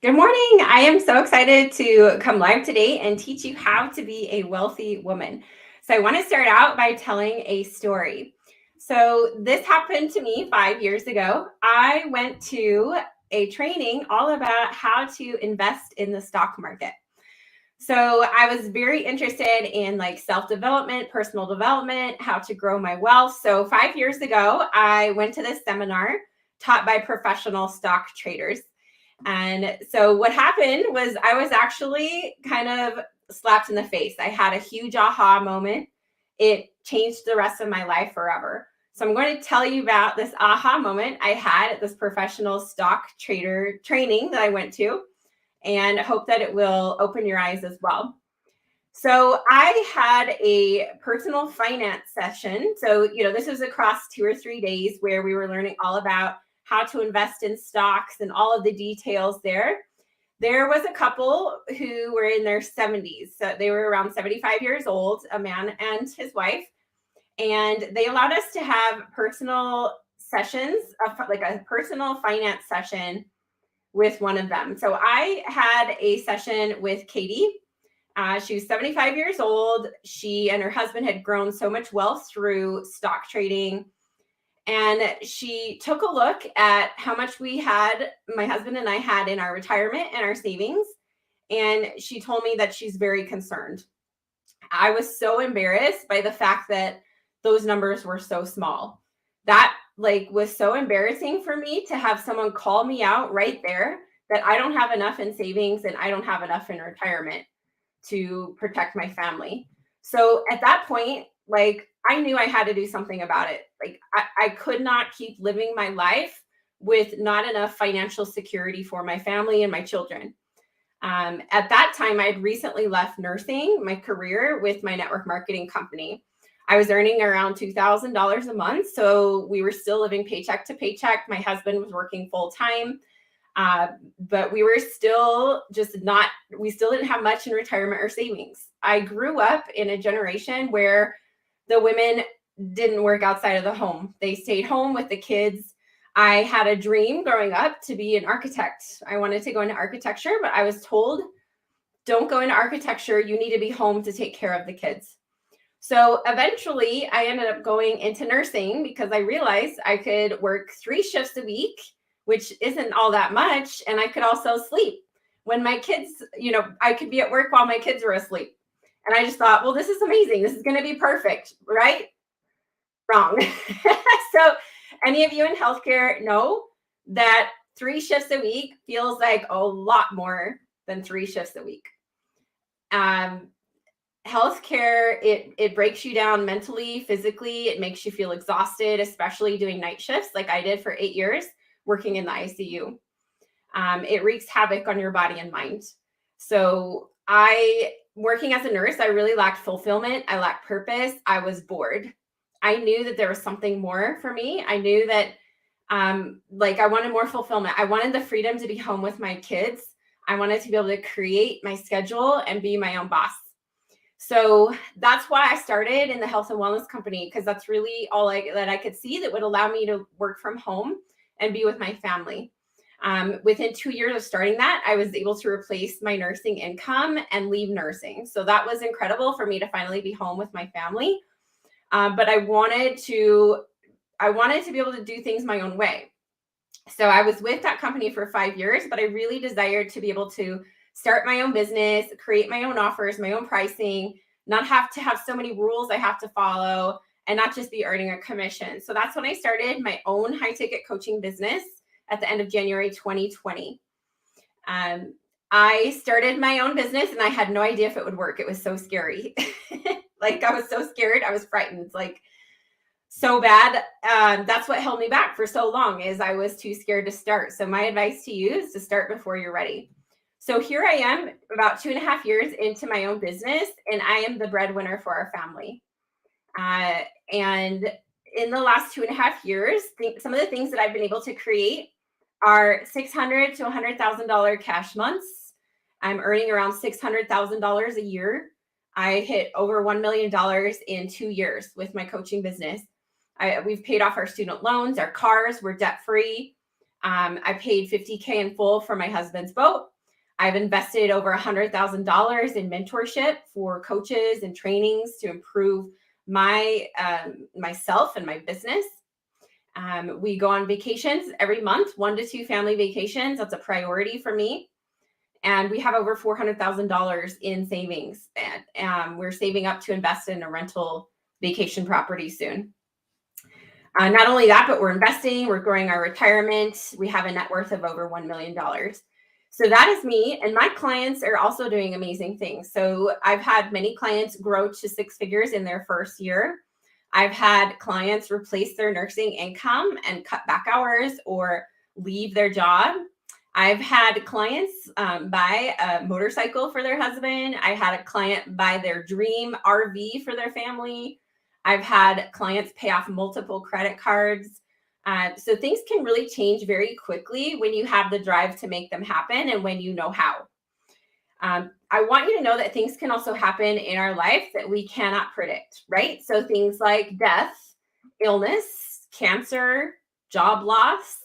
Good morning. I am so excited to come live today and teach you how to be a wealthy woman. So, I want to start out by telling a story. So, this happened to me 5 years ago. I went to a training all about how to invest in the stock market. So, I was very interested in like self development, personal development, how to grow my wealth. So, 5 years ago, I went to this seminar taught by professional stock traders. And so what happened was I was actually kind of slapped in the face. I had a huge aha moment. It changed the rest of my life forever. So I'm going to tell you about this aha moment I had at this professional stock trader training that I went to, and hope that it will open your eyes as well. So I had a personal finance session. So, this was across 2 or 3 days where we were learning all about how to invest in stocks and all of the details there. There was a couple who were in their 70s. So they were around 75 years old, a man and his wife. And they allowed us to have personal sessions, like a personal finance session with one of them. So I had a session with Katie. She was 75 years old. She and her husband had grown so much wealth through stock trading. And she took a look at how much my husband and I had in our retirement and our savings. And she told me that she's very concerned. I was so embarrassed by the fact that those numbers were so small. That was so embarrassing for me to have someone call me out right there that I don't have enough in savings and I don't have enough in retirement to protect my family. So at that point, I knew I had to do something about it. I could not keep living my life with not enough financial security for my family and my children. At that time, I had recently left nursing, my career with my network marketing company. I was earning around $2,000 a month. So we were still living paycheck to paycheck. My husband was working full time. But we were still we still didn't have much in retirement or savings. I grew up in a generation where the women didn't work outside of the home. They stayed home with the kids. I had a dream growing up to be an architect. I wanted to go into architecture, but I was told, don't go into architecture. You need to be home to take care of the kids. So eventually I ended up going into nursing because I realized I could work 3 shifts a week, which isn't all that much. And I could also sleep when my kids, I could be at work while my kids were asleep. And I just thought, well, this is amazing. This is going to be perfect, right? Wrong. So any of you in healthcare know that 3 shifts a week feels like a lot more than 3 shifts a week. Healthcare, it breaks you down mentally, physically. It makes you feel exhausted, especially doing night shifts like I did for 8 years working in the ICU. It wreaks havoc on your body and mind. So working as a nurse, I really lacked fulfillment. I lacked purpose. I was bored. I knew that there was something more for me. I knew that I wanted more fulfillment. I wanted the freedom to be home with my kids. I wanted to be able to create my schedule and be my own boss. So that's why I started in the health and wellness company, because that's really all that I could see that would allow me to work from home and be with my family. Within 2 years of starting that, I was able to replace my nursing income and leave nursing. So that was incredible for me to finally be home with my family. But I wanted to be able to do things my own way. So I was with that company for 5 years, but I really desired to be able to start my own business, create my own offers, my own pricing, not have to have so many rules I have to follow, and not just be earning a commission. So that's when I started my own high ticket coaching business at the end of January 2020. I started my own business and I had no idea if it would work. It was so scary. I was so scared. I was frightened, so bad. That's what held me back for so long, is I was too scared to start. So my advice to you is to start before you're ready. So here I am about 2.5 years into my own business, and I am the breadwinner for our family. And in the last 2.5 years, some of the things that I've been able to create are $600,000 to $100,000 cash months. I'm earning around $600,000 a year. I hit over $1 million in 2 years with my coaching business. We've paid off our student loans, our cars, we're debt free. I paid $50,000 in full for my husband's boat. I've invested over $100,000 in mentorship for coaches and trainings to improve my myself and my business. We go on vacations every month, 1 to 2 family vacations. That's a priority for me. And we have over $400,000 in savings. And we're saving up to invest in a rental vacation property soon. Not only that, but we're investing, we're growing our retirement. We have a net worth of over $1 million. So that is me. And my clients are also doing amazing things. So I've had many clients grow to 6 figures in their first year. I've had clients replace their nursing income and cut back hours or leave their job. I've had clients buy a motorcycle for their husband. I had a client buy their dream RV for their family. I've had clients pay off multiple credit cards. So things can really change very quickly when you have the drive to make them happen and when you know how. I want you to know that things can also happen in our life that we cannot predict, right? So things like death, illness, cancer, job loss,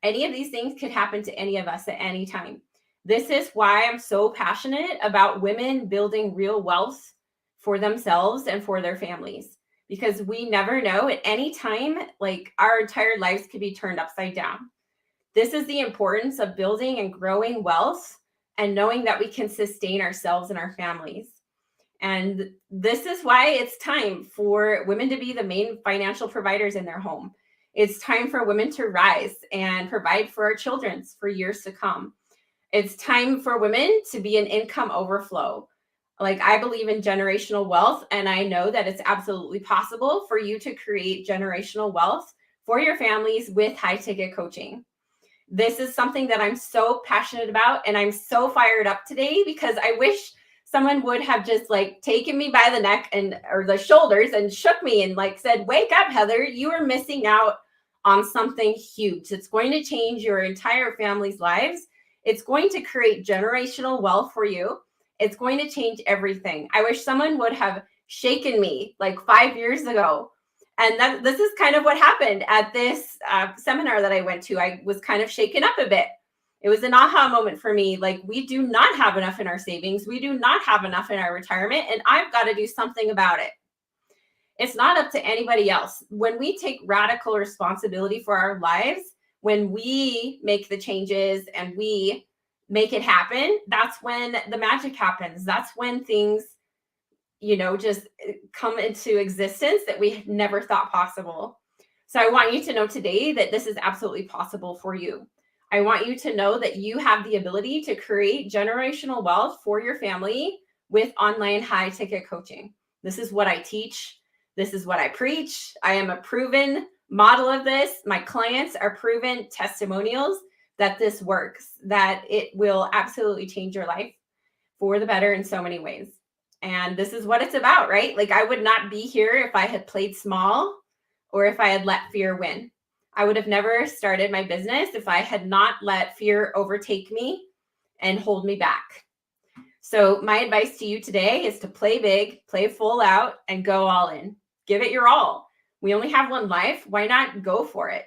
any of these things could happen to any of us at any time. This is why I'm so passionate about women building real wealth for themselves and for their families, because we never know at any time, like our entire lives could be turned upside down. This is the importance of building and growing wealth and knowing that we can sustain ourselves and our families. And this is why it's time for women to be the main financial providers in their home. It's time for women to rise and provide for our children for years to come. It's time for women to be an income overflow. Like, I believe in generational wealth, and I know that it's absolutely possible for you to create generational wealth for your families with high ticket coaching. This is something that I'm so passionate about, and I'm so fired up today because I wish someone would have just like taken me by the neck and or the shoulders and shook me and like said, wake up, Heather, you are missing out on something huge. It's going to change your entire family's lives. It's going to create generational wealth for you. It's going to change everything. I wish someone would have shaken me like 5 years ago. And this is kind of what happened at this seminar that I went to. I was kind of shaken up a bit. It was an aha moment for me. Like, we do not have enough in our savings. We do not have enough in our retirement, and I've got to do something about it. It's not up to anybody else. When we take radical responsibility for our lives, when we make the changes and we make it happen, that's when the magic happens. That's when things, just come into existence that we never thought possible. So I want you to know today that this is absolutely possible for you. I want you to know that you have the ability to create generational wealth for your family with online high ticket coaching. This is what I teach. This is what I preach. I am a proven model of this. My clients are proven testimonials that this works, that it will absolutely change your life for the better in so many ways. And this is what it's about, right? Like, I would not be here if I had played small or if I had let fear win. I would have never started my business if I had not let fear overtake me and hold me back. So my advice to you today is to play big, play full out, and go all in. Give it your all. We only have one life. Why not go for it?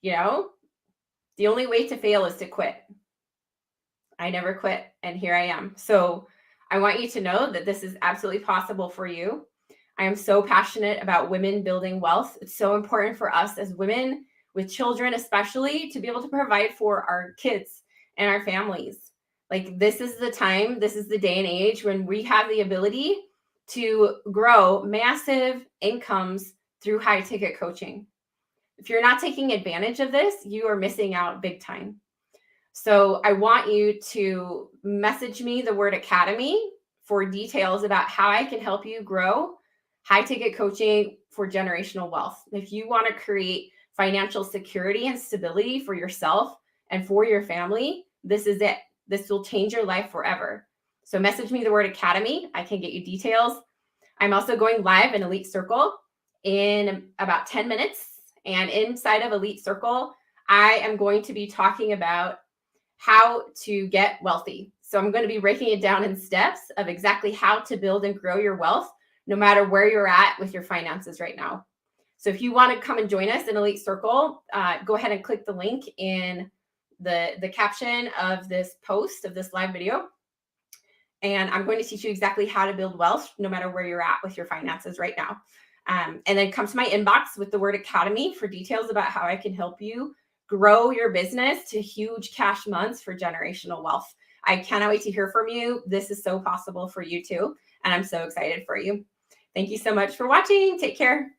The only way to fail is to quit. I never quit, and here I am. So I want you to know that this is absolutely possible for you. I am so passionate about women building wealth. It's so important for us as women with children, especially, to be able to provide for our kids and our families. Like, this is the time, this is the day and age when we have the ability to grow massive incomes through high ticket coaching. If you're not taking advantage of this, you are missing out big time. So I want you to message me the word academy for details about how I can help you grow high ticket coaching for generational wealth. If you want to create financial security and stability for yourself and for your family, this is it. This will change your life forever. So message me the word academy. I can get you details. I'm also going live in Elite Circle in about 10 minutes. And inside of Elite Circle, I am going to be talking about how to get wealthy. So I'm going to be breaking it down in steps of exactly how to build and grow your wealth, no matter where you're at with your finances right now. So if you want to come and join us in Elite Circle, go ahead and click the link in the caption of this post, of this live video. And I'm going to teach you exactly how to build wealth no matter where you're at with your finances right now. And then come to my inbox with the word academy for details about how I can help you grow your business to huge cash months for generational wealth. I cannot wait to hear from you. This is so possible for you too. And I'm so excited for you. Thank you so much for watching. Take care.